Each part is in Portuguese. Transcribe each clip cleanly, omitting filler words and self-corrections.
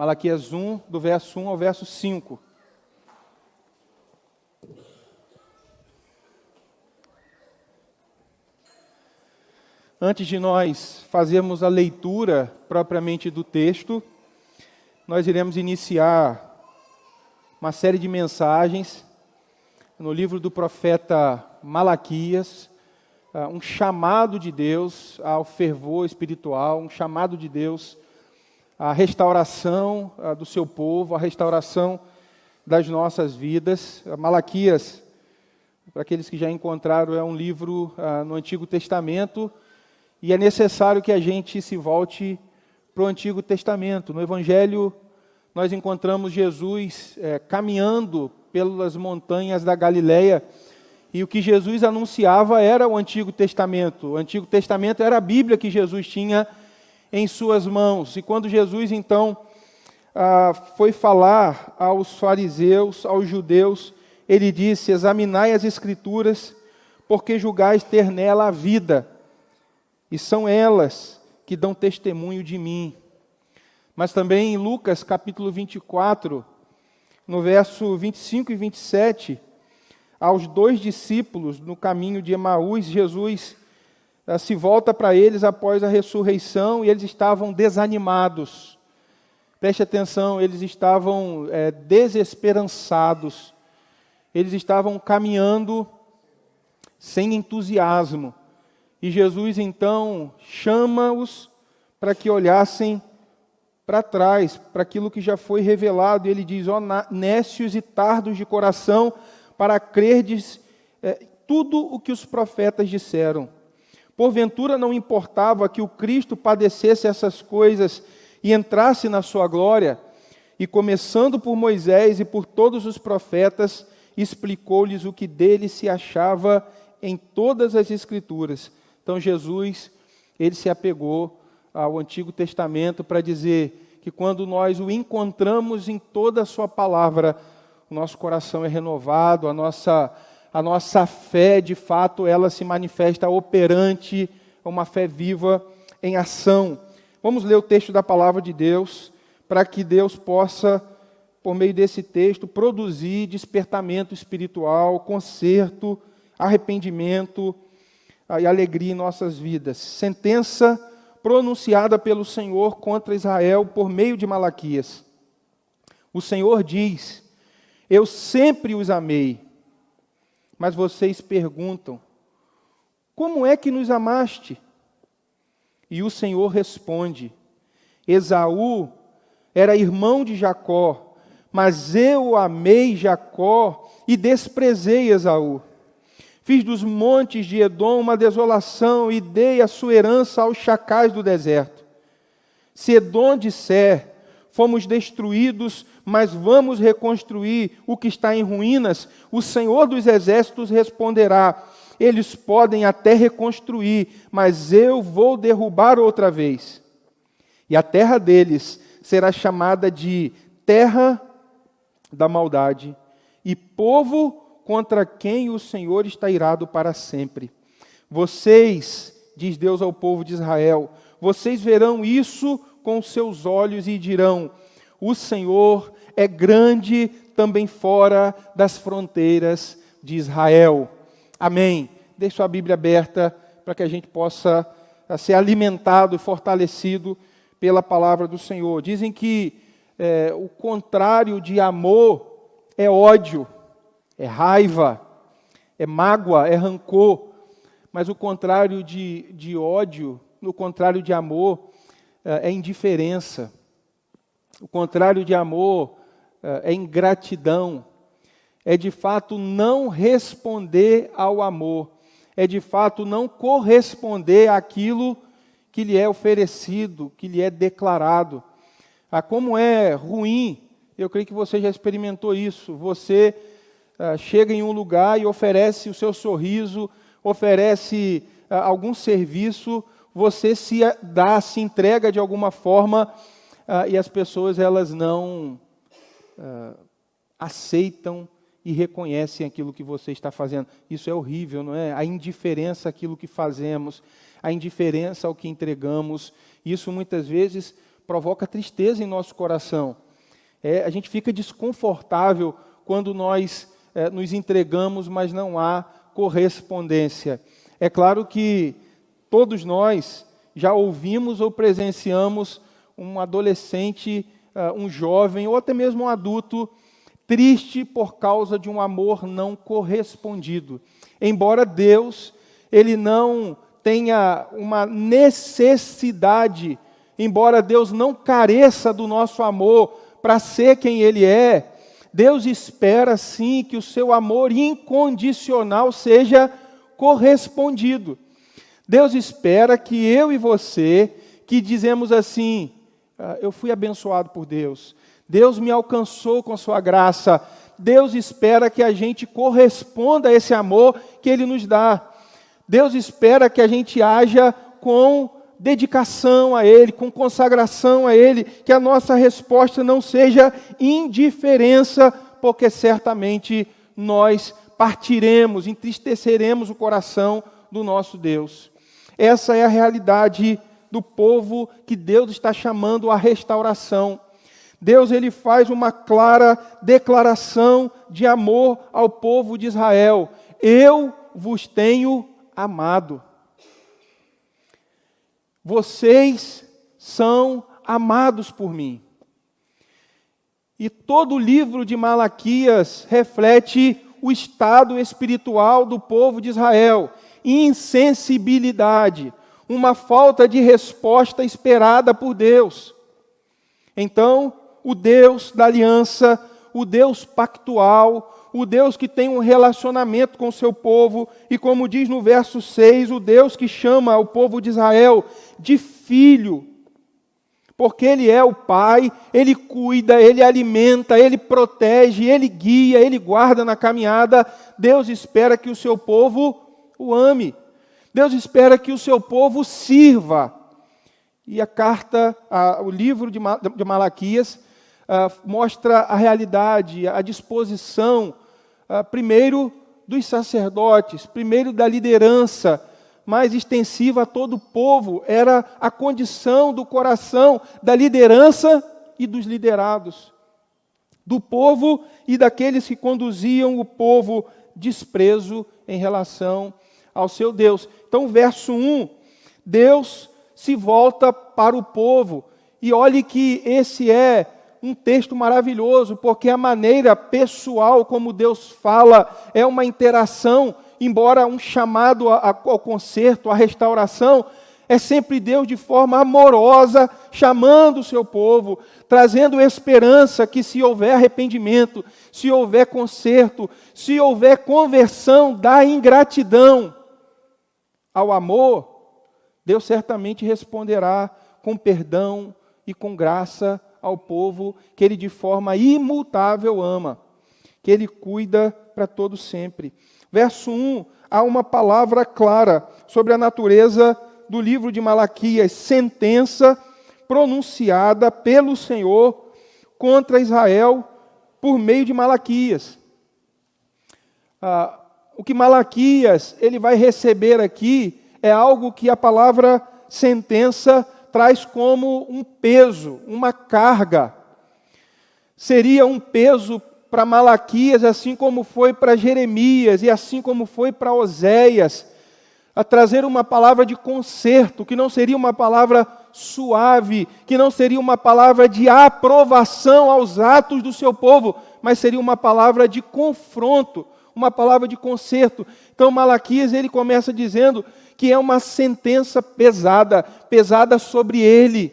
Malaquias 1, do verso 1 ao verso 5. Antes de nós fazermos a leitura propriamente do texto, nós iremos iniciar uma série de mensagens no livro do profeta Malaquias, um chamado de Deus ao fervor espiritual, um chamado de Deus à restauração do seu povo, à restauração das nossas vidas. Malaquias, para aqueles que já encontraram, é um livro no Antigo Testamento, e é necessário que a gente se volte para o Antigo Testamento. No Evangelho, nós encontramos Jesus caminhando pelas montanhas da Galileia, e o que Jesus anunciava era o Antigo Testamento. O Antigo Testamento era a Bíblia que Jesus tinha em suas mãos. E quando Jesus, então, foi falar aos fariseus, aos judeus, ele disse: examinai as Escrituras, porque julgais ter nela a vida, e são elas que dão testemunho de mim. Mas também em Lucas, capítulo 24, no verso 25 e 27, aos dois discípulos no caminho de Emaús, Jesus se volta para eles após a ressurreição e eles estavam desanimados. Preste atenção, eles estavam desesperançados. Eles estavam caminhando sem entusiasmo. E Jesus então chama-os para que olhassem para trás, para aquilo que já foi revelado. E ele diz: ó nécios e tardos de coração, para crerdes tudo o que os profetas disseram. Porventura não importava que o Cristo padecesse essas coisas e entrasse na sua glória? E começando por Moisés e por todos os profetas, explicou-lhes o que dele se achava em todas as Escrituras. Então Jesus, ele se apegou ao Antigo Testamento para dizer que quando nós o encontramos em toda a sua palavra, o nosso coração é renovado, a nossa fé, de fato, ela se manifesta operante, uma fé viva em ação. Vamos ler o texto da palavra de Deus, para que Deus possa, por meio desse texto, produzir despertamento espiritual, conserto, arrependimento e alegria em nossas vidas. Sentença pronunciada pelo Senhor contra Israel por meio de Malaquias. O Senhor diz: eu sempre os amei. Mas vocês perguntam: como é que nos amaste? E o Senhor responde: Esaú era irmão de Jacó, mas eu amei Jacó e desprezei Esaú. Fiz dos montes de Edom uma desolação e dei a sua herança aos chacais do deserto. Se Edom disser: fomos destruídos, mas vamos reconstruir o que está em ruínas, o Senhor dos Exércitos responderá: eles podem até reconstruir, mas eu vou derrubar outra vez. E a terra deles será chamada de terra da maldade, e povo contra quem o Senhor está irado para sempre. Vocês, diz Deus ao povo de Israel, vocês verão isso com seus olhos e dirão: o Senhor é grande também fora das fronteiras de Israel. Amém. Deixe sua Bíblia aberta para que a gente possa ser alimentado e fortalecido pela palavra do Senhor. Dizem que o contrário de amor é ódio, é raiva, é mágoa, é rancor. Mas o contrário de ódio, o contrário de amor, é indiferença. O contrário de amor é ingratidão. É de fato não responder ao amor. É de fato não corresponder àquilo que lhe é oferecido, que lhe é declarado. Como é ruim, eu creio que você já experimentou isso. Você chega em um lugar e oferece o seu sorriso, oferece algum serviço, você se entrega de alguma forma, e as pessoas elas não aceitam e reconhecem aquilo que você está fazendo. Isso é horrível, não é? A indiferença àquilo que fazemos, a indiferença ao que entregamos. Isso muitas vezes provoca tristeza em nosso coração. A gente fica desconfortável quando nós nos entregamos, mas não há correspondência. É claro que todos nós já ouvimos ou presenciamos um adolescente, um jovem ou até mesmo um adulto triste por causa de um amor não correspondido. Embora Deus, Ele não tenha uma necessidade, embora Deus não careça do nosso amor para ser quem Ele é, Deus espera sim que o seu amor incondicional seja correspondido. Deus espera que eu e você, que dizemos assim, eu fui abençoado por Deus, Deus me alcançou com sua graça, Deus espera que a gente corresponda a esse amor que Ele nos dá. Deus espera que a gente haja com dedicação a Ele, com consagração a Ele, que a nossa resposta não seja indiferença, porque certamente nós partiremos, entristeceremos o coração do nosso Deus. Essa é a realidade do povo que Deus está chamando à restauração. Deus, Ele faz uma clara declaração de amor ao povo de Israel. Eu vos tenho amado. Vocês são amados por mim. E todo o livro de Malaquias reflete o estado espiritual do povo de Israel. Insensibilidade, uma falta de resposta esperada por Deus. Então, o Deus da aliança, o Deus pactual, o Deus que tem um relacionamento com o seu povo, e como diz no verso 6, o Deus que chama o povo de Israel de filho, porque Ele é o Pai, Ele cuida, Ele alimenta, Ele protege, Ele guia, Ele guarda na caminhada. Deus espera que o seu povo o ame. Deus espera que o seu povo sirva. E a carta, o livro de Malaquias, mostra a realidade, a disposição, primeiro dos sacerdotes, primeiro da liderança, mais extensiva a todo o povo. Era a condição do coração da liderança e dos liderados, do povo e daqueles que conduziam o povo, desprezo em relação ao seu Deus. Então, verso 1, Deus se volta para o povo, e olhe que esse é um texto maravilhoso, porque a maneira pessoal como Deus fala é uma interação, embora um chamado ao conserto, à restauração, é sempre Deus de forma amorosa, chamando o seu povo, trazendo esperança que se houver arrependimento, se houver conserto, se houver conversão da ingratidão ao amor, Deus certamente responderá com perdão e com graça ao povo que Ele de forma imutável ama, que Ele cuida para todo sempre. Verso 1, há uma palavra clara sobre a natureza do livro de Malaquias, sentença pronunciada pelo Senhor contra Israel por meio de Malaquias. O que Malaquias ele vai receber aqui é algo que a palavra sentença traz como um peso, uma carga. Seria um peso para Malaquias, assim como foi para Jeremias e assim como foi para Oséias, a trazer uma palavra de conserto, que não seria uma palavra suave, que não seria uma palavra de aprovação aos atos do seu povo, mas seria uma palavra de confronto, uma palavra de conserto. Então Malaquias ele começa dizendo que é uma sentença pesada, pesada sobre ele.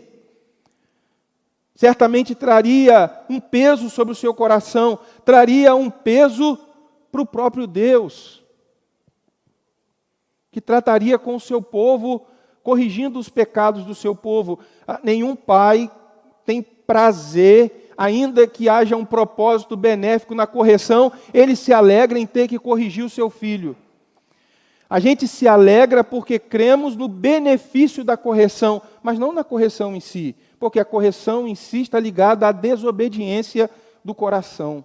Certamente traria um peso sobre o seu coração, traria um peso para o próprio Deus, que trataria com o seu povo, corrigindo os pecados do seu povo. Nenhum pai tem prazer, ainda que haja um propósito benéfico na correção, ele se alegra em ter que corrigir o seu filho. A gente se alegra porque cremos no benefício da correção, mas não na correção em si, porque a correção em si está ligada à desobediência do coração.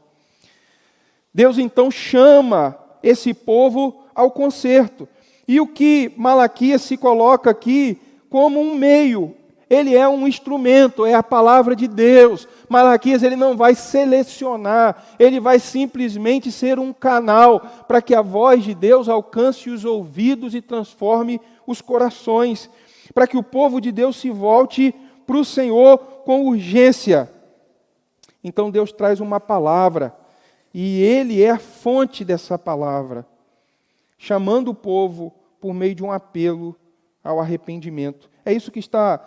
Deus então chama esse povo ao conserto. E o que Malaquias se coloca aqui como um meio, ele é um instrumento, é a palavra de Deus. Malaquias, ele não vai selecionar, ele vai simplesmente ser um canal para que a voz de Deus alcance os ouvidos e transforme os corações, para que o povo de Deus se volte para o Senhor com urgência. Então Deus traz uma palavra, e Ele é a fonte dessa palavra, chamando o povo por meio de um apelo ao arrependimento. É isso que está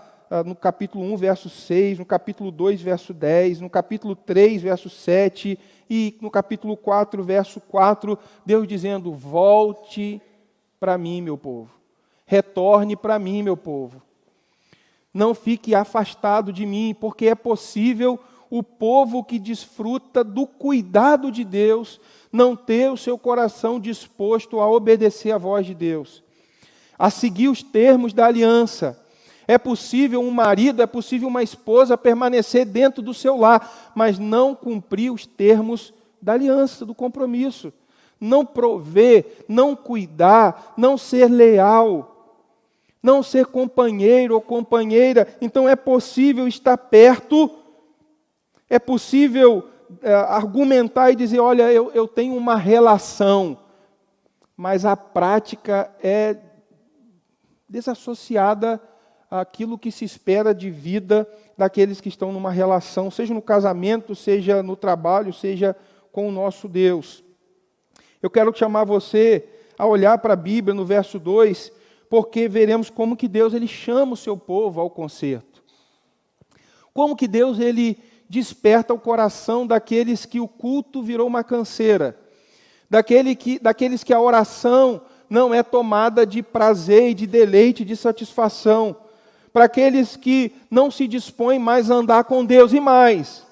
no capítulo 1, verso 6, no capítulo 2, verso 10, no capítulo 3, verso 7, e no capítulo 4, verso 4, Deus dizendo: volte para mim, meu povo. Retorne para mim, meu povo. Não fique afastado de mim, porque é possível o povo que desfruta do cuidado de Deus não ter o seu coração disposto a obedecer à voz de Deus, a seguir os termos da aliança. É possível um marido, é possível uma esposa permanecer dentro do seu lar, mas não cumprir os termos da aliança, do compromisso. Não prover, não cuidar, não ser leal, não ser companheiro ou companheira. Então é possível estar perto, é possível argumentar e dizer: olha, eu tenho uma relação, mas a prática é desassociada àquilo que se espera de vida daqueles que estão numa relação, seja no casamento, seja no trabalho, seja com o nosso Deus. Eu quero chamar você a olhar para a Bíblia no verso 2, porque veremos como que Deus ele chama o seu povo ao conserto. Como que Deus ele desperta o coração daqueles que o culto virou uma canseira, daqueles que a oração não é tomada de prazer, de deleite, de satisfação, para aqueles que não se dispõem mais a andar com Deus, e mais.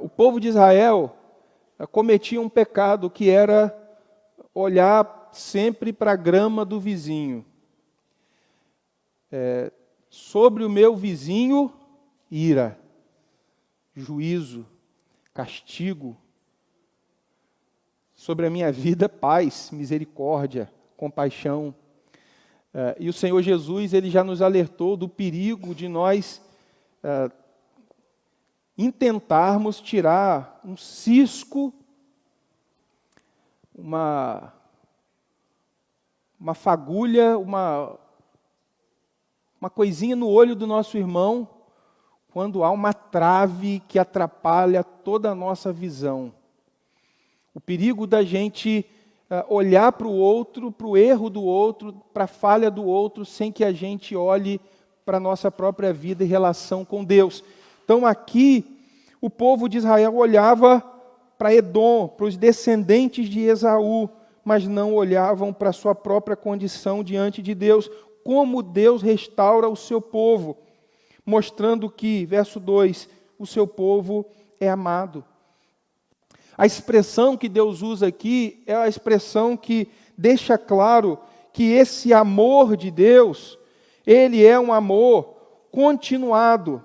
O povo de Israel cometia um pecado que era olhar sempre para a grama do vizinho. Sobre o meu vizinho, ira, juízo, castigo. Sobre a minha vida, paz, misericórdia, compaixão. E o Senhor Jesus, ele já nos alertou do perigo de nós intentarmos tirar um cisco, uma fagulha, uma coisinha no olho do nosso irmão, quando há uma trave que atrapalha toda a nossa visão. O perigo da gente olhar para o outro, para o erro do outro, para a falha do outro, sem que a gente olhe para a nossa própria vida em relação com Deus. Então aqui, o povo de Israel olhava para Edom, para os descendentes de Esaú, mas não olhavam para a sua própria condição diante de Deus, como Deus restaura o seu povo, mostrando que, verso 2, o seu povo é amado. A expressão que Deus usa aqui é a expressão que deixa claro que esse amor de Deus, ele é um amor continuado,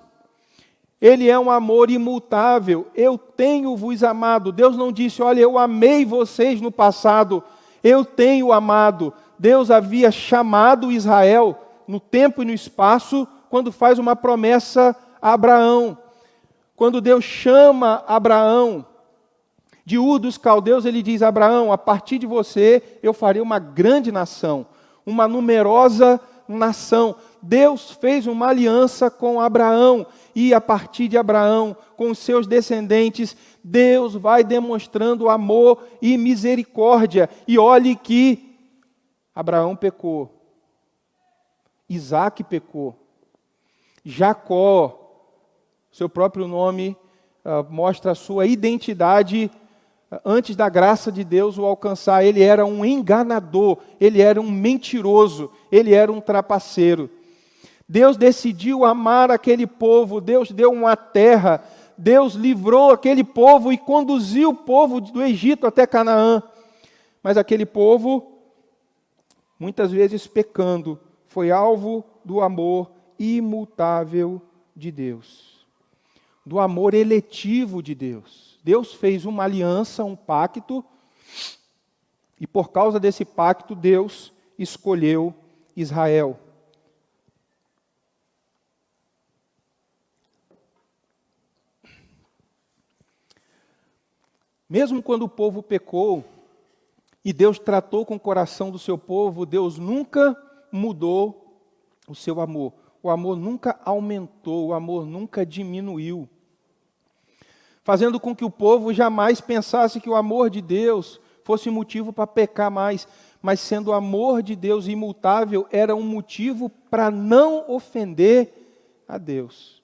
ele é um amor imutável. Eu tenho-vos amado. Deus não disse: olha, eu amei vocês no passado, eu tenho amado. Deus havia chamado Israel no tempo e no espaço, quando faz uma promessa a Abraão. Quando Deus chama Abraão de Ur dos Caldeus, ele diz: Abraão, a partir de você eu farei uma grande nação, uma numerosa nação. Deus fez uma aliança com Abraão, e a partir de Abraão, com os seus descendentes, Deus vai demonstrando amor e misericórdia. E olhe que Abraão pecou, Isaque pecou, Jacó, seu próprio nome mostra a sua identidade. Antes da graça de Deus o alcançar, ele era um enganador, ele era um mentiroso, ele era um trapaceiro. Deus decidiu amar aquele povo, Deus deu uma terra, Deus livrou aquele povo e conduziu o povo do Egito até Canaã. Mas aquele povo, muitas vezes pecando, foi alvo do amor imutável de Deus, do amor eletivo de Deus. Deus fez uma aliança, um pacto, e por causa desse pacto, Deus escolheu Israel. Mesmo quando o povo pecou e Deus tratou com o coração do seu povo, Deus nunca mudou o seu amor. O amor nunca aumentou, o amor nunca diminuiu, fazendo com que o povo jamais pensasse que o amor de Deus fosse motivo para pecar mais, mas sendo o amor de Deus imutável, era um motivo para não ofender a Deus.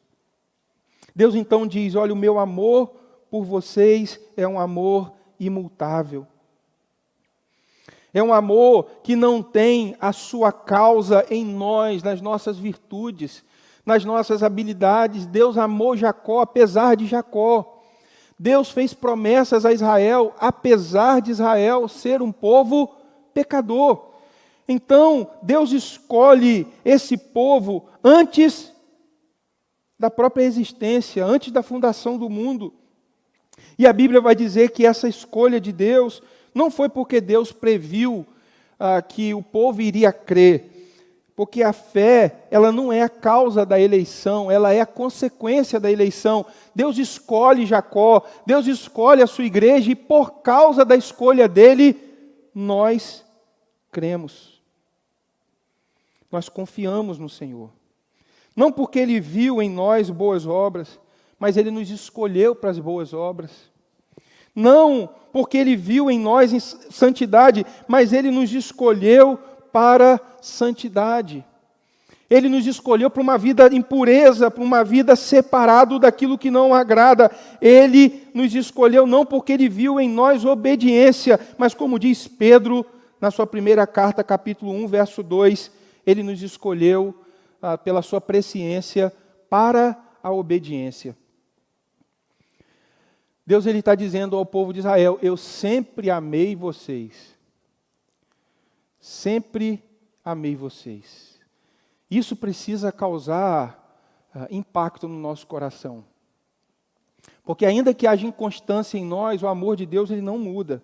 Deus então diz: olha, o meu amor por vocês é um amor imutável. É um amor que não tem a sua causa em nós, nas nossas virtudes, nas nossas habilidades. Deus amou Jacó apesar de Jacó. Deus fez promessas a Israel, apesar de Israel ser um povo pecador. Então, Deus escolhe esse povo antes da própria existência, antes da fundação do mundo. E a Bíblia vai dizer que essa escolha de Deus não foi porque Deus previu que o povo iria crer, porque a fé, ela não é a causa da eleição, ela é a consequência da eleição. Deus escolhe Jacó, Deus escolhe a sua igreja, e por causa da escolha dele, nós cremos. Nós confiamos no Senhor. Não porque Ele viu em nós boas obras, mas Ele nos escolheu para as boas obras. Não porque Ele viu em nós santidade, mas Ele nos escolheu para santidade. Ele nos escolheu para uma vida em pureza, para uma vida separado daquilo que não agrada. Ele nos escolheu não porque Ele viu em nós obediência, mas como diz Pedro na sua primeira carta, capítulo 1, verso 2, Ele nos escolheu pela sua presciência para a obediência. Deus está dizendo ao povo de Israel: eu sempre amei vocês. Sempre amei vocês. Isso precisa causar impacto no nosso coração. Porque ainda que haja inconstância em nós, o amor de Deus ele não muda.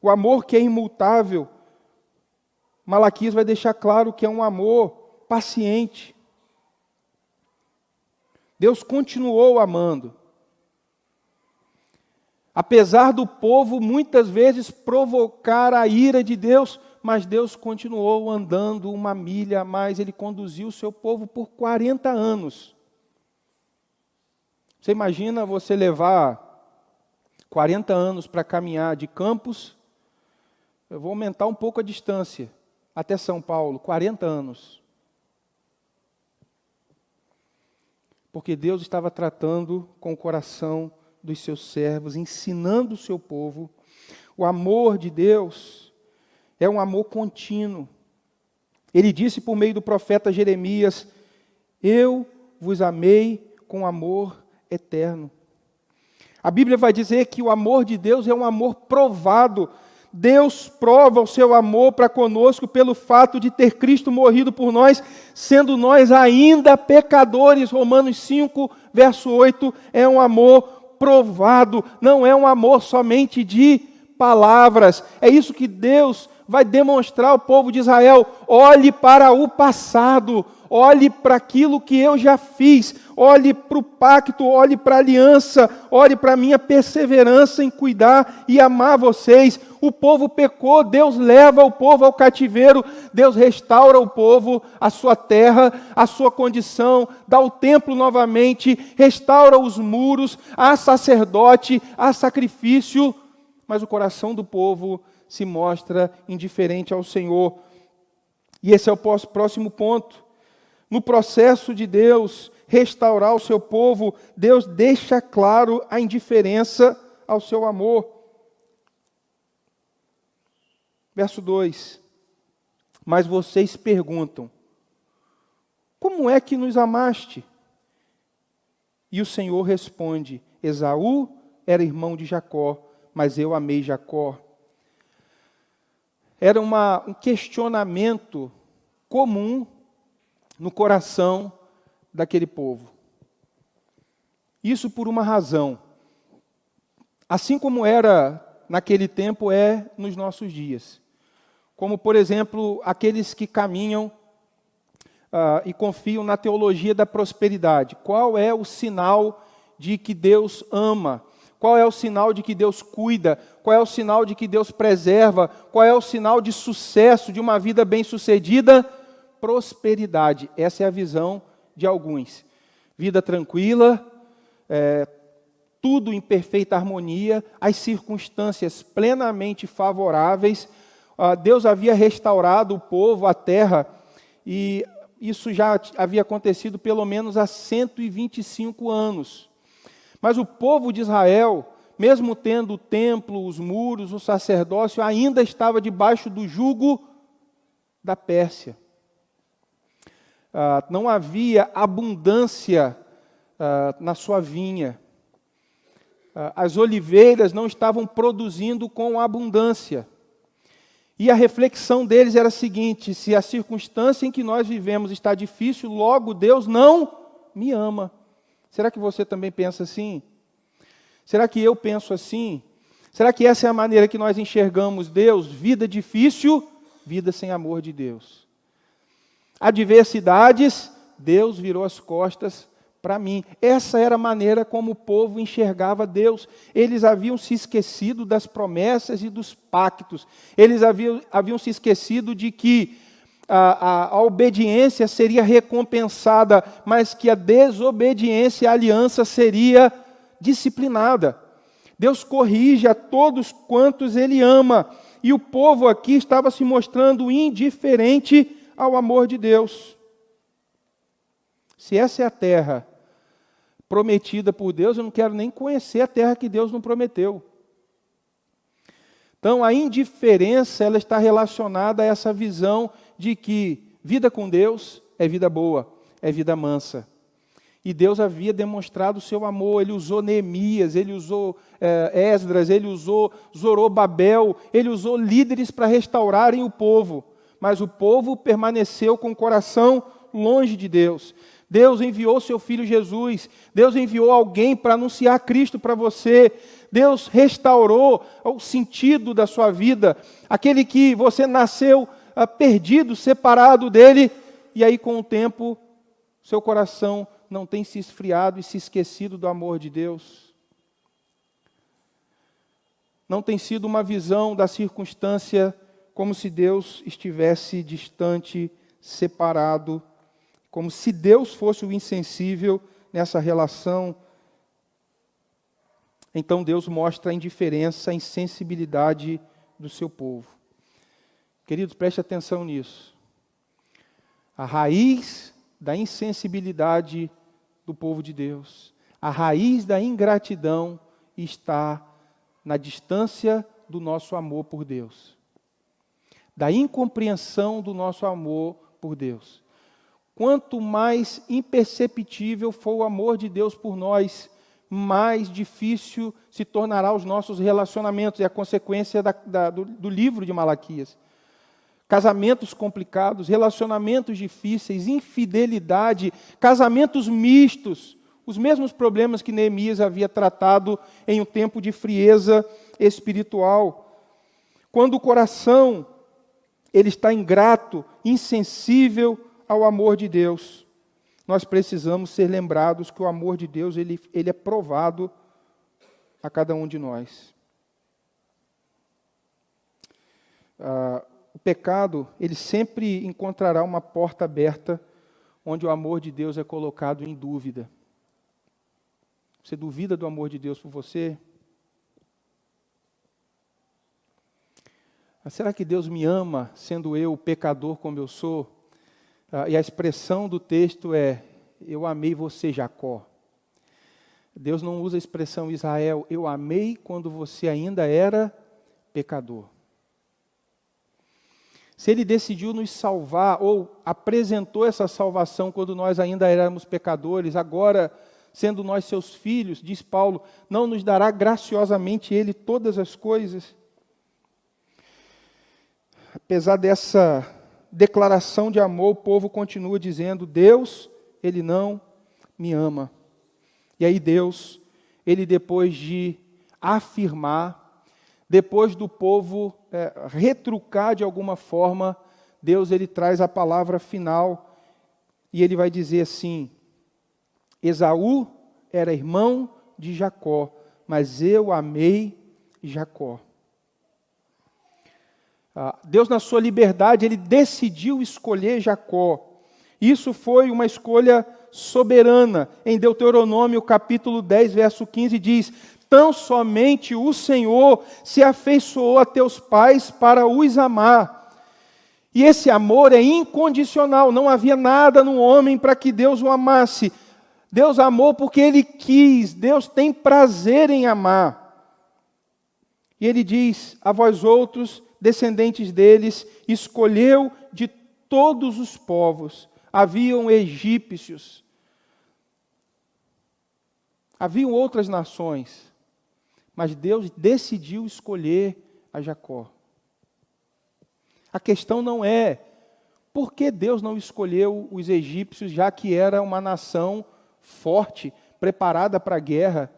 O amor que é imutável, Malaquias vai deixar claro que é um amor paciente. Deus continuou amando. Apesar do povo muitas vezes provocar a ira de Deus, mas Deus continuou andando uma milha a mais. Ele conduziu o seu povo por 40 anos. Você imagina você levar 40 anos para caminhar de Campos, eu vou aumentar um pouco a distância, até São Paulo, 40 anos. Porque Deus estava tratando com o coração dos seus servos, ensinando o seu povo. O amor de Deus é um amor contínuo. Ele disse por meio do profeta Jeremias: eu vos amei com amor eterno. A Bíblia vai dizer que o amor de Deus é um amor provado. Deus prova o seu amor para conosco pelo fato de ter Cristo morrido por nós, sendo nós ainda pecadores. Romanos 5, verso 8, é um amor provado, não é um amor somente de palavras. É isso que Deus vai demonstrar ao povo de Israel: olhe para o passado, olhe para aquilo que eu já fiz, olhe para o pacto, olhe para a aliança, olhe para a minha perseverança em cuidar e amar vocês. O povo pecou, Deus leva o povo ao cativeiro, Deus restaura o povo, a sua terra, a sua condição, dá o templo novamente, restaura os muros, há sacerdote, há sacrifício, mas o coração do povo se mostra indiferente ao Senhor. E esse é o próximo ponto. No processo de Deus restaurar o seu povo, Deus deixa claro a indiferença ao seu amor. Verso 2. Mas vocês perguntam: como é que nos amaste? E o Senhor responde: Esaú era irmão de Jacó, mas eu amei Jacó. Era um questionamento comum no coração daquele povo. Isso por uma razão. Assim como era naquele tempo, é nos nossos dias. Como, por exemplo, aqueles que caminham e confiam na teologia da prosperidade. Qual é o sinal de que Deus ama? Qual é o sinal de que Deus cuida? Qual é o sinal de que Deus preserva? Qual é o sinal de sucesso, de uma vida bem-sucedida? Prosperidade. Essa é a visão de alguns. Vida tranquila, tudo em perfeita harmonia, as circunstâncias plenamente favoráveis. Deus havia restaurado o povo, a terra, e isso já havia acontecido pelo menos há 125 anos. Mas o povo de Israel, mesmo tendo o templo, os muros, o sacerdócio, ainda estava debaixo do jugo da Pérsia. Não havia abundância na sua vinha. As oliveiras não estavam produzindo com abundância. E a reflexão deles era a seguinte: se a circunstância em que nós vivemos está difícil, logo Deus não me ama. Será que você também pensa assim? Será que eu penso assim? Será que essa é a maneira que nós enxergamos Deus? Vida difícil, vida sem amor de Deus. Adversidades, Deus virou as costas para mim. Essa era a maneira como o povo enxergava Deus. Eles haviam se esquecido das promessas e dos pactos. Eles haviam se esquecido de que a obediência seria recompensada, mas que a desobediência à aliança seria disciplinada. Deus corrige a todos quantos Ele ama. E o povo aqui estava se mostrando indiferente ao amor de Deus. Se essa é a terra prometida por Deus, eu não quero nem conhecer a terra que Deus não prometeu. Então, a indiferença, ela está relacionada a essa visão de que vida com Deus é vida boa, é vida mansa. E Deus havia demonstrado o seu amor. Ele usou Neemias, Ele usou Esdras, Ele usou Zorobabel, Ele usou líderes para restaurarem o povo. Mas o povo permaneceu com o coração longe de Deus. Deus enviou seu Filho Jesus. Deus enviou alguém para anunciar Cristo para você. Deus restaurou o sentido da sua vida. Aquele que você nasceu perdido, separado dele. E aí, com o tempo, seu coração não tem se esfriado e se esquecido do amor de Deus. Não tem sido uma visão da circunstância como se Deus estivesse distante, separado, como se Deus fosse o insensível nessa relação. Então Deus mostra a indiferença, a insensibilidade do seu povo. Queridos, preste atenção nisso. A raiz da insensibilidade do povo de Deus, a raiz da ingratidão está na distância do nosso amor por Deus, da incompreensão do nosso amor por Deus. Quanto mais imperceptível for o amor de Deus por nós, mais difícil se tornará os nossos relacionamentos. É a consequência do livro de Malaquias. Casamentos complicados, relacionamentos difíceis, infidelidade, casamentos mistos, os mesmos problemas que Neemias havia tratado em um tempo de frieza espiritual. Quando o coração ele está ingrato, insensível ao amor de Deus, nós precisamos ser lembrados que o amor de Deus ele é provado a cada um de nós. O pecado, ele sempre encontrará uma porta aberta onde o amor de Deus é colocado em dúvida. Você duvida do amor de Deus por você? Será que Deus me ama, sendo eu pecador como eu sou? E a expressão do texto é: eu amei você, Jacó. Deus não usa a expressão Israel, eu amei quando você ainda era pecador. Se Ele decidiu nos salvar, ou apresentou essa salvação quando nós ainda éramos pecadores, agora, sendo nós seus filhos, diz Paulo, não nos dará graciosamente Ele todas as coisas? Apesar dessa declaração de amor, o povo continua dizendo: Deus, Ele não me ama. E aí Deus, Ele depois de afirmar, depois do povo retrucar de alguma forma, Deus ele traz a palavra final e Ele vai dizer assim: Esaú era irmão de Jacó, mas eu amei Jacó. Deus, na sua liberdade, Ele decidiu escolher Jacó. Isso foi uma escolha soberana. Em Deuteronômio, capítulo 10, verso 15, diz: tão somente o Senhor se afeiçoou a teus pais para os amar. E esse amor é incondicional, não havia nada no homem para que Deus o amasse. Deus amou porque Ele quis, Deus tem prazer em amar. E Ele diz: a vós outros, descendentes deles, escolheu de todos os povos. Haviam egípcios, haviam outras nações, mas Deus decidiu escolher a Jacó. A questão não é por que Deus não escolheu os egípcios, já que era uma nação forte, preparada para a guerra.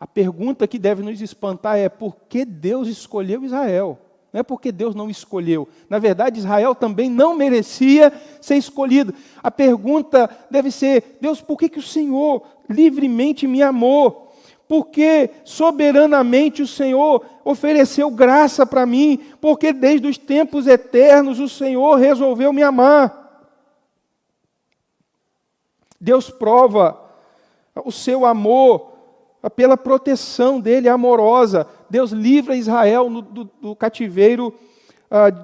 A pergunta que deve nos espantar é por que Deus escolheu Israel? Não é porque Deus não escolheu. Na verdade, Israel também não merecia ser escolhido. A pergunta deve ser: Deus, por que o Senhor livremente me amou? Porque soberanamente o Senhor ofereceu graça para mim? Porque desde os tempos eternos o Senhor resolveu me amar? Deus prova o seu amor pela proteção dele amorosa. Deus livra Israel do cativeiro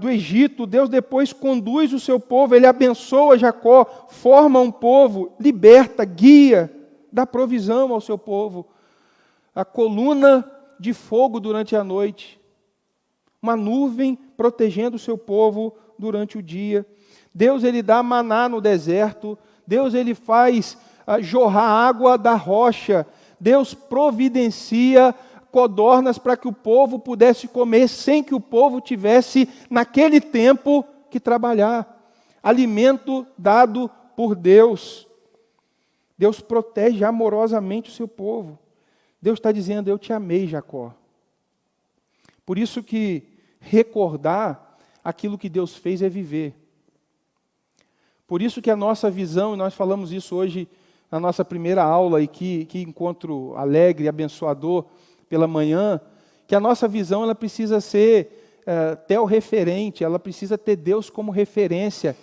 do Egito. Deus depois conduz o seu povo, Ele abençoa Jacó, forma um povo, liberta, guia, dá provisão ao seu povo. A coluna de fogo durante a noite, uma nuvem protegendo o seu povo durante o dia. Deus, Ele dá maná no deserto. Deus, Ele faz jorrar água da rocha. Deus providencia codornas para que o povo pudesse comer sem que o povo tivesse, naquele tempo, que trabalhar. Alimento dado por Deus. Deus protege amorosamente o seu povo. Deus está dizendo: eu te amei, Jacó. Por isso que recordar aquilo que Deus fez é viver. Por isso que a nossa visão, e nós falamos isso hoje na nossa primeira aula, e que encontro alegre e abençoador pela manhã, que a nossa visão ela precisa ser teorreferente, ela precisa ter Deus como referência.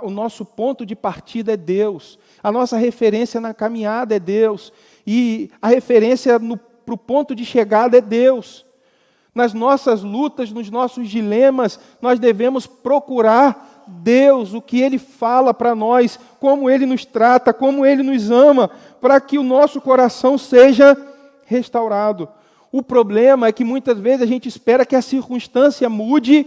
O nosso ponto de partida é Deus, a nossa referência na caminhada é Deus, e a referência para o ponto de chegada é Deus. Nas nossas lutas, nos nossos dilemas, nós devemos procurar Deus, o que Ele fala para nós, como Ele nos trata, como Ele nos ama, para que o nosso coração seja restaurado. O problema é que muitas vezes a gente espera que a circunstância mude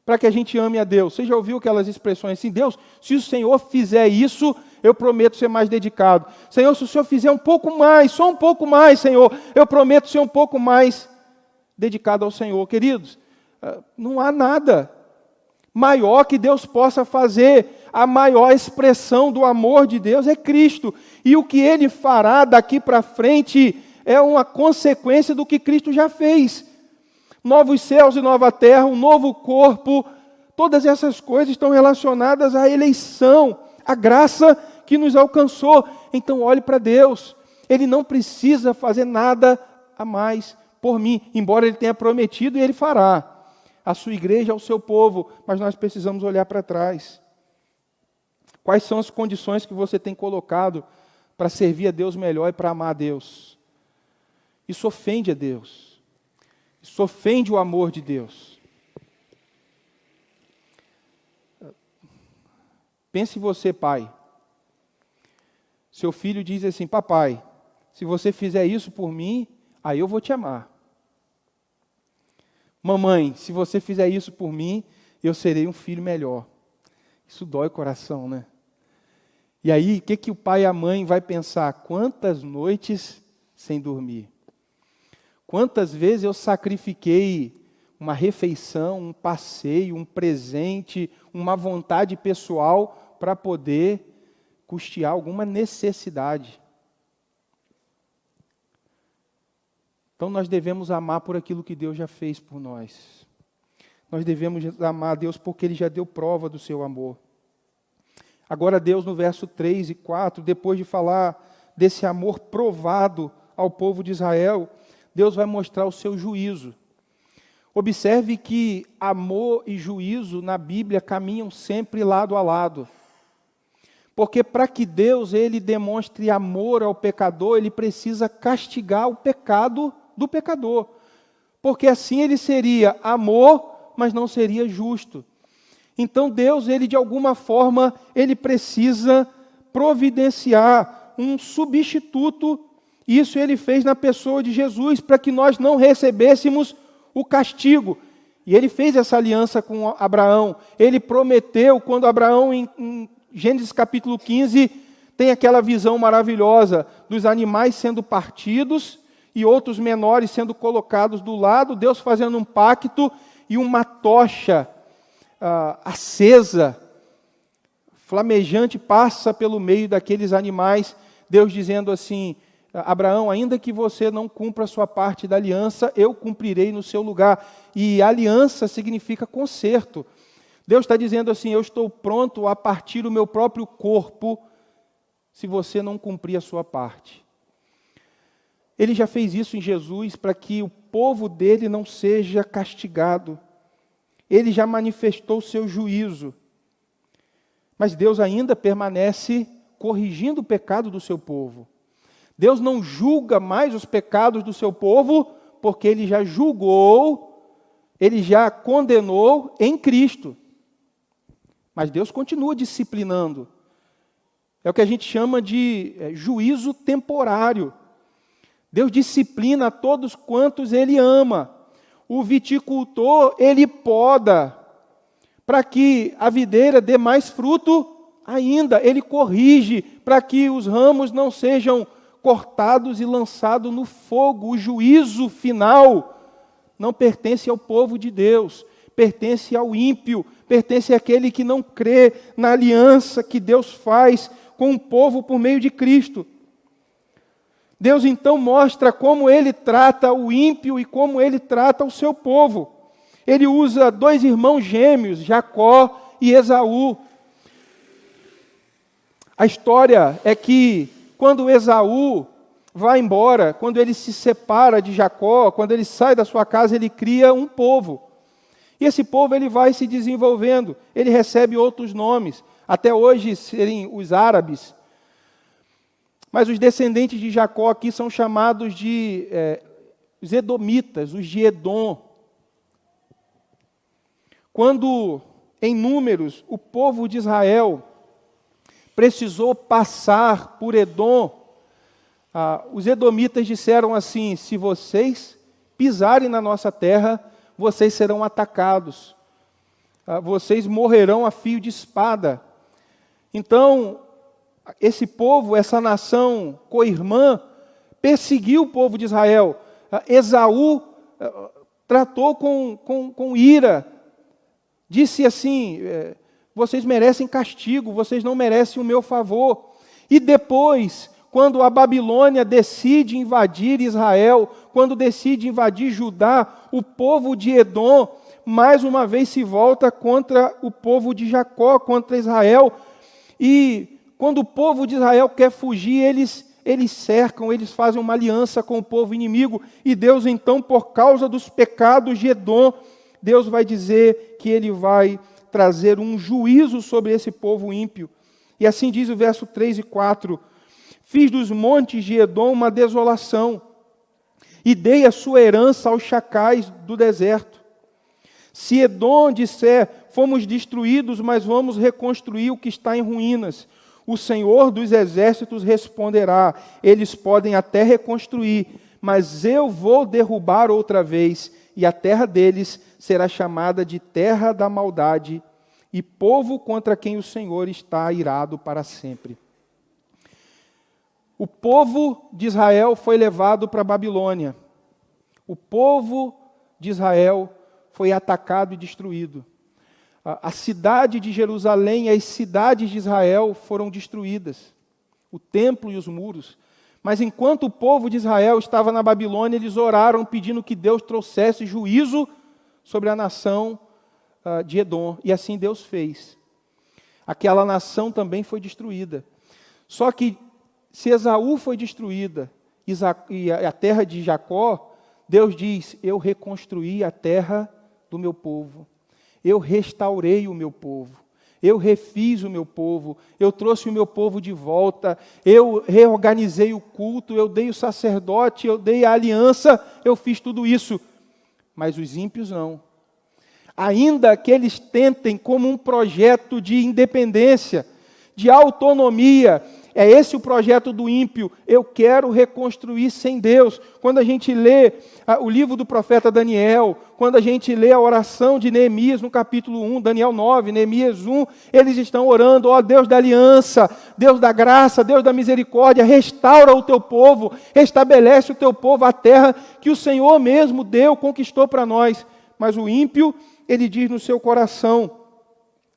para que a gente ame a Deus. Você já ouviu aquelas expressões assim: Deus, se o Senhor fizer isso, eu prometo ser mais dedicado. Senhor, se o Senhor fizer um pouco mais, só um pouco mais, Senhor, eu prometo ser um pouco mais dedicado ao Senhor. Queridos, não há nada maior que Deus possa fazer. A maior expressão do amor de Deus é Cristo. E o que Ele fará daqui para frente é uma consequência do que Cristo já fez. Novos céus e nova terra, um novo corpo, todas essas coisas estão relacionadas à eleição, à graça que nos alcançou. Então olhe para Deus. Ele não precisa fazer nada a mais por mim, embora Ele tenha prometido, e Ele fará. A sua igreja, ao seu povo, mas nós precisamos olhar para trás. Quais são as condições que você tem colocado para servir a Deus melhor e para amar a Deus? Isso ofende a Deus. Isso ofende o amor de Deus. Pense você, pai. Seu filho diz assim: papai, se você fizer isso por mim, aí eu vou te amar. Mamãe, se você fizer isso por mim, eu serei um filho melhor. Isso dói o coração, né? E aí, o que o pai e a mãe vai pensar? Quantas noites sem dormir? Quantas vezes eu sacrifiquei uma refeição, um passeio, um presente, uma vontade pessoal para poder custear alguma necessidade? Então nós devemos amar por aquilo que Deus já fez por nós. Nós devemos amar a Deus porque Ele já deu prova do seu amor. Agora Deus, no verso 3 e 4, depois de falar desse amor provado ao povo de Israel, Deus vai mostrar o seu juízo. Observe que amor e juízo na Bíblia caminham sempre lado a lado. Porque para que Deus ele demonstre amor ao pecador, ele precisa castigar o pecado do pecador. Porque assim ele seria amor, mas não seria justo. Então Deus, ele de alguma forma, ele precisa providenciar um substituto. Isso ele fez na pessoa de Jesus, para que nós não recebêssemos o castigo. E ele fez essa aliança com Abraão. Ele prometeu, quando Abraão, em Gênesis capítulo 15, tem aquela visão maravilhosa dos animais sendo partidos e outros menores sendo colocados do lado, Deus fazendo um pacto e uma tocha acesa, flamejante, passa pelo meio daqueles animais, Deus dizendo assim: Abraão, ainda que você não cumpra a sua parte da aliança, eu cumprirei no seu lugar. E aliança significa conserto. Deus está dizendo assim: eu estou pronto a partir o meu próprio corpo, se você não cumprir a sua parte. Ele já fez isso em Jesus para que o povo dele não seja castigado. Ele já manifestou o seu juízo. Mas Deus ainda permanece corrigindo o pecado do seu povo. Deus não julga mais os pecados do seu povo, porque ele já julgou, ele já condenou em Cristo. Mas Deus continua disciplinando. É o que a gente chama de juízo temporário. Deus disciplina a todos quantos ele ama. O viticultor, ele poda, para que a videira dê mais fruto ainda. Ele corrige, para que os ramos não sejam cortados e lançados no fogo. O juízo final não pertence ao povo de Deus, pertence ao ímpio, pertence àquele que não crê na aliança que Deus faz com o povo por meio de Cristo. Deus então mostra como ele trata o ímpio e como ele trata o seu povo. Ele usa dois irmãos gêmeos, Jacó e Esaú. A história é que quando Esaú vai embora, quando ele se separa de Jacó, quando ele sai da sua casa, ele cria um povo. E esse povo ele vai se desenvolvendo, ele recebe outros nomes, até hoje serem os árabes. Mas os descendentes de Jacó aqui são chamados de os edomitas, os de Edom. Quando, em Números, o povo de Israel precisou passar por Edom, os edomitas disseram assim: se vocês pisarem na nossa terra, vocês serão atacados, vocês morrerão a fio de espada. Então, esse povo, essa nação co-irmã, perseguiu o povo de Israel. Esaú tratou com ira, disse assim: vocês merecem castigo, vocês não merecem o meu favor. E depois, quando a Babilônia decide invadir Israel, quando decide invadir Judá, o povo de Edom, mais uma vez se volta contra o povo de Jacó, contra Israel. E quando o povo de Israel quer fugir, eles cercam, eles fazem uma aliança com o povo inimigo. E Deus então, por causa dos pecados de Edom, Deus vai dizer que ele vai trazer um juízo sobre esse povo ímpio. E assim diz o verso 3 e 4. Fiz dos montes de Edom uma desolação, e dei a sua herança aos chacais do deserto. Se Edom disser, fomos destruídos, mas vamos reconstruir o que está em ruínas, o Senhor dos exércitos responderá: eles podem até reconstruir, mas eu vou derrubar outra vez, e a terra deles será chamada de terra da maldade, e povo contra quem o Senhor está irado para sempre. O povo de Israel foi levado para a Babilônia. O povo de Israel foi atacado e destruído. A cidade de Jerusalém e as cidades de Israel foram destruídas. O templo e os muros. Mas enquanto o povo de Israel estava na Babilônia, eles oraram pedindo que Deus trouxesse juízo sobre a nação de Edom. E assim Deus fez. Aquela nação também foi destruída. Só que se Esaú foi destruída e a terra de Jacó, Deus diz: eu reconstruí a terra do meu povo, eu restaurei o meu povo, eu refiz o meu povo, eu trouxe o meu povo de volta, eu reorganizei o culto, eu dei o sacerdote, eu dei a aliança, eu fiz tudo isso. Mas os ímpios não. Ainda que eles tentem como um projeto de independência, de autonomia, é esse o projeto do ímpio. Eu quero reconstruir sem Deus. Quando a gente lê o livro do profeta Daniel, quando a gente lê a oração de Neemias no capítulo 1, Daniel 9, Neemias 1, eles estão orando: ó Deus da aliança, Deus da graça, Deus da misericórdia, restaura o teu povo, restabelece o teu povo, a terra que o Senhor mesmo deu, conquistou para nós. Mas o ímpio, ele diz no seu coração: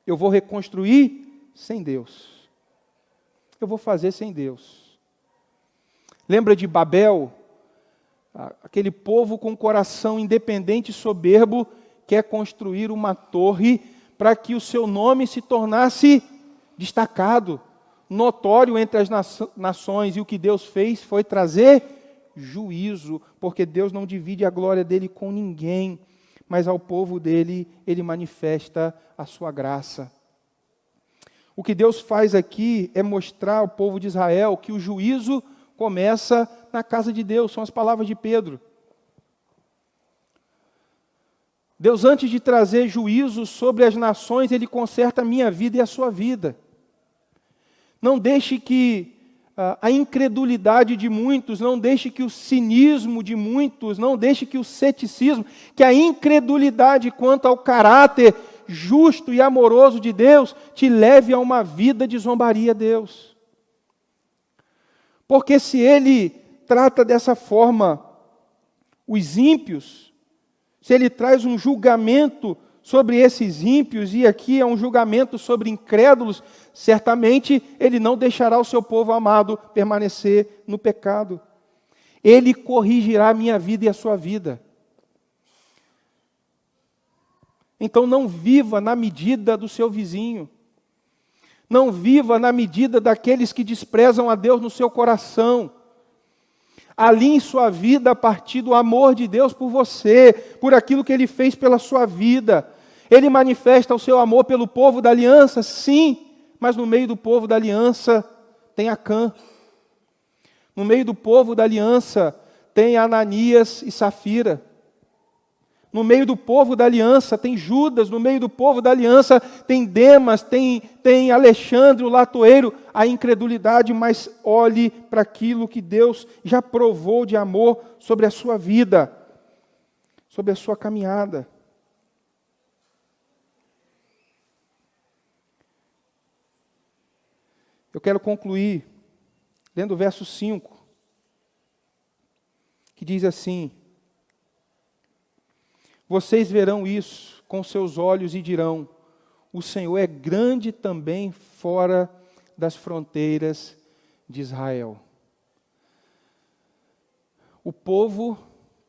eu vou reconstruir sem Deus. Eu vou fazer sem Deus. Lembra de Babel? Aquele povo com coração independente e soberbo quer construir uma torre para que o seu nome se tornasse destacado, notório entre as nações. E o que Deus fez foi trazer juízo, porque Deus não divide a glória dele com ninguém, mas ao povo dele, ele manifesta a sua graça. O que Deus faz aqui é mostrar ao povo de Israel que o juízo começa na casa de Deus. São as palavras de Pedro. Deus, antes de trazer juízo sobre as nações, Ele conserta a minha vida e a sua vida. Não deixe que a incredulidade de muitos, não deixe que o cinismo de muitos, não deixe que o ceticismo, que a incredulidade quanto ao caráter justo e amoroso de Deus te leve a uma vida de zombaria a Deus. Porque se Ele trata dessa forma os ímpios, se Ele traz um julgamento sobre esses ímpios, e aqui é um julgamento sobre incrédulos, certamente Ele não deixará o seu povo amado permanecer no pecado. Ele corrigirá a minha vida e a sua vida. Então não viva na medida do seu vizinho. Não viva na medida daqueles que desprezam a Deus no seu coração. Alinhe sua vida a partir do amor de Deus por você, por aquilo que Ele fez pela sua vida. Ele manifesta o seu amor pelo povo da aliança, sim, mas no meio do povo da aliança tem Acã. No meio do povo da aliança tem Ananias e Safira. No meio do povo da aliança tem Judas, no meio do povo da aliança tem Demas, tem Alexandre, o latoeiro, a incredulidade, mas olhe para aquilo que Deus já provou de amor sobre a sua vida, sobre a sua caminhada. Eu quero concluir lendo o verso 5, que diz assim: vocês verão isso com seus olhos e dirão: o Senhor é grande também fora das fronteiras de Israel. O povo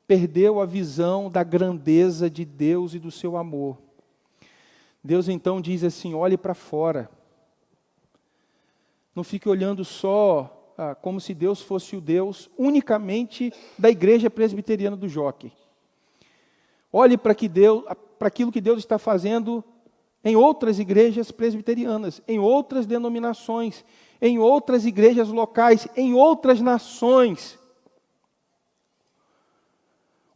perdeu a visão da grandeza de Deus e do seu amor. Deus então diz assim: olhe para fora. Não fique olhando só como se Deus fosse o Deus unicamente da igreja presbiteriana do Jockey. Olhe para aquilo que Deus está fazendo em outras igrejas presbiterianas, em outras denominações, em outras igrejas locais, em outras nações.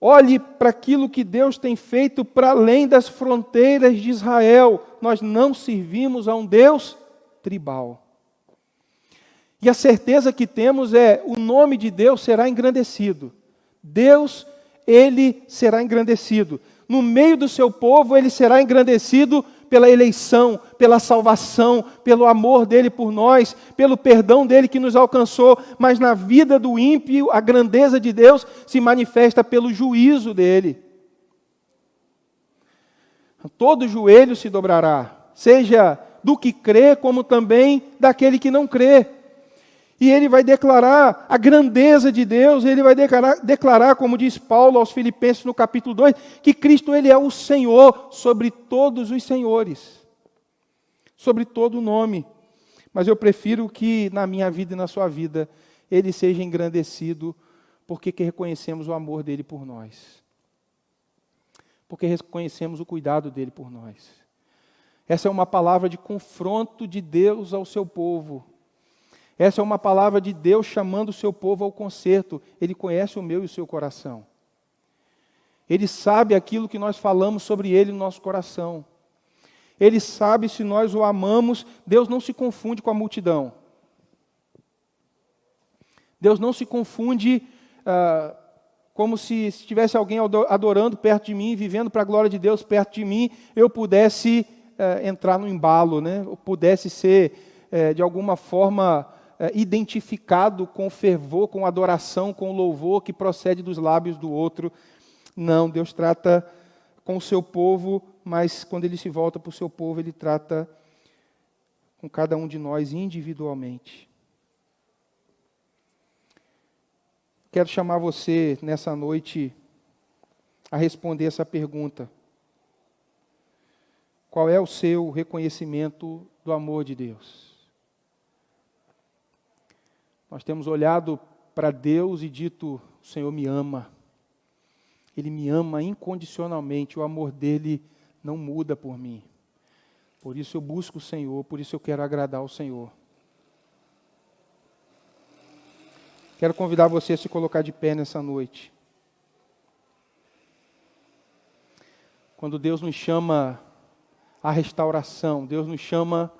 Olhe para aquilo que Deus tem feito para além das fronteiras de Israel. Nós não servimos a um Deus tribal. E a certeza que temos é: o nome de Deus será engrandecido. Deus, Ele será engrandecido. No meio do seu povo, Ele será engrandecido pela eleição, pela salvação, pelo amor dEle por nós, pelo perdão dEle que nos alcançou. Mas na vida do ímpio, a grandeza de Deus se manifesta pelo juízo dEle. Todo joelho se dobrará, seja do que crê, como também daquele que não crê. E Ele vai declarar a grandeza de Deus, Ele vai declarar, como diz Paulo aos Filipenses no capítulo 2, que Cristo Ele é o Senhor sobre todos os senhores, sobre todo nome. Mas eu prefiro que na minha vida e na sua vida, Ele seja engrandecido Porque que reconhecemos o amor dele por nós. Porque reconhecemos o cuidado dele por nós. Essa é uma palavra de confronto de Deus ao seu povo. Essa é uma palavra de Deus chamando o seu povo ao conserto. Ele conhece o meu e o seu coração. Ele sabe aquilo que nós falamos sobre ele no nosso coração. Ele sabe se nós o amamos. Deus não se confunde com a multidão. Deus não se confunde como se tivesse alguém adorando perto de mim, vivendo para a glória de Deus perto de mim, eu pudesse entrar no embalo, né? Eu pudesse ser, de alguma forma, identificado com o fervor, com a adoração, com o louvor que procede dos lábios do outro. Não, Deus trata com o seu povo, mas quando Ele se volta para o seu povo, Ele trata com cada um de nós individualmente. Quero chamar você nessa noite a responder essa pergunta. Qual é o seu reconhecimento do amor de Deus? Nós temos olhado para Deus e dito, o Senhor me ama. Ele me ama incondicionalmente, o amor dele não muda por mim. Por isso eu busco o Senhor, por isso eu quero agradar ao Senhor. Quero convidar você a se colocar de pé nessa noite. Quando Deus nos chama à restauração, Deus nos chama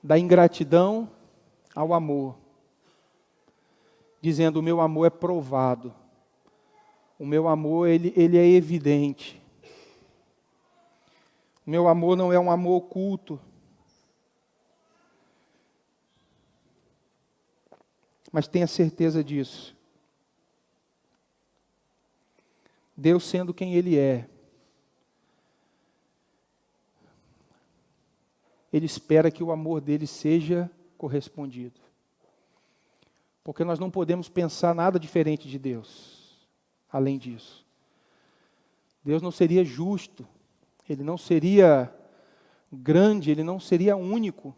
da ingratidão ao amor, dizendo: o meu amor é provado. O meu amor, ele é evidente. O meu amor não é um amor oculto. Mas tenha certeza disso. Deus sendo quem Ele é, Ele espera que o amor dele seja correspondido. Porque nós não podemos pensar nada diferente de Deus. Além disso, Deus não seria justo, Ele não seria grande, Ele não seria único.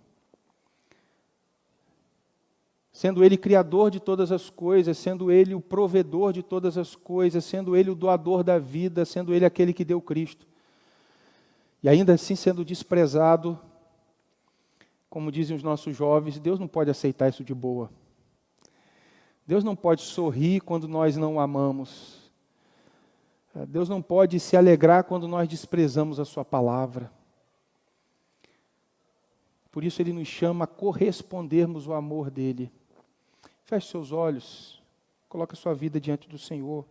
Sendo Ele criador de todas as coisas, sendo Ele o provedor de todas as coisas, sendo Ele o doador da vida, sendo Ele aquele que deu Cristo. E ainda assim sendo desprezado, como dizem os nossos jovens, Deus não pode aceitar isso de boa. Deus não pode sorrir quando nós não o amamos. Deus não pode se alegrar quando nós desprezamos a sua palavra. Por isso Ele nos chama a correspondermos o amor dele. Feche seus olhos, coloque a sua vida diante do Senhor.